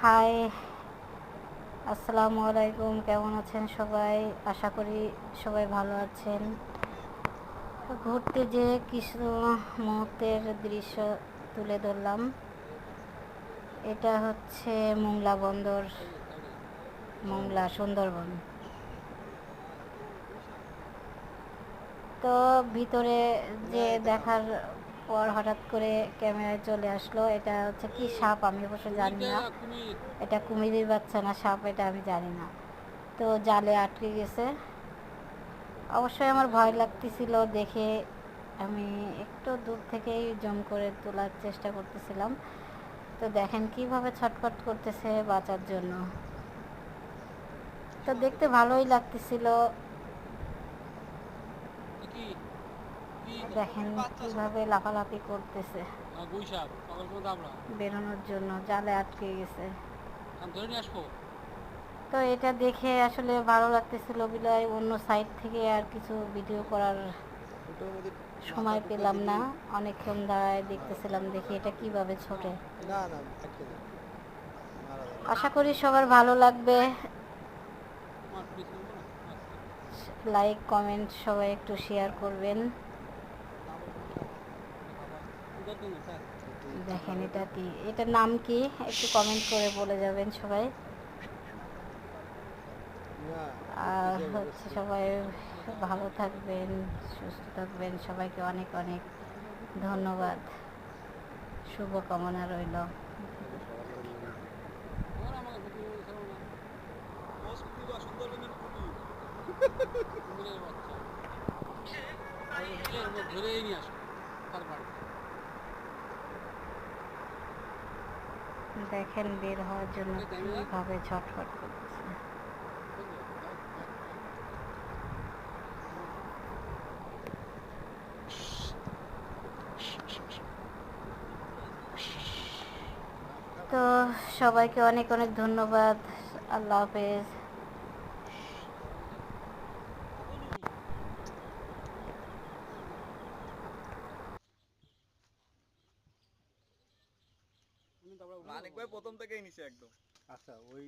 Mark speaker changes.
Speaker 1: High, আসসালামু আলাইকুম। কেমন আছেন সবাই? আশা করি সবাই ভালো আছেন। ঘুরতে যেয়ে কিছু মুহূর্তের দৃশ্য তুলে ধরলাম। এটা হচ্ছে মোংলা বন্দর, মোংলা সুন্দরবন। তো ভিতরে যে দেখার পর হঠাৎ করে ক্যামেরায় চলে আসলো। এটা হচ্ছে কি সাপ আমি অবশ্য জানি না, এটা কুমিরের বাচ্চা না সাপ এটা আমি জানি না। তো জালে আটকে গেছে। অবশ্যই আমার ভয় লাগতেছিল দেখে। আমি একটু দূর থেকেই জুম করে তোলার চেষ্টা করতেছিলাম। তো দেখেন কিভাবে ছটফট করতেছে বাঁচার জন্য। তো দেখতে ভালোই লাগতেছিল। দেখেন কিভাবে লাফালাফি করতেছে বেরোনোর জন্য, জালে আটকে গেছে। তো এটা দেখে আসলে ভালো লাগতেছিল বিধায় অন্য সাইড থেকে আর কিছু ভিডিও করার সময় পেলাম না। অনেকক্ষণ দাঁড়ায় দেখতেছিলাম দেখি এটা কিভাবে ছোটে। আশা করি সবার ভালো লাগবে। লাইক কমেন্ট সবাই একটু শেয়ার করবেন। দেখেন এটা কি, এটার নাম কি একটু কমেন্ট করে বলে যাবেন সবাই। আর হচ্ছে সবাই ভালো থাকবেন, সুস্থ থাকবেন। সবাইকে অনেক অনেক ধন্যবাদ, শুভকামনা রইল। দেখেন বের হওয়ার জন্য কিভাবে ছটফট করতেছে। তো সবাইকে অনেক অনেক ধন্যবাদ। আল্লাহ হাফেজ।
Speaker 2: মানিক ভাই প্রথম থেকেই নিচে একদম।
Speaker 3: আচ্ছা ওই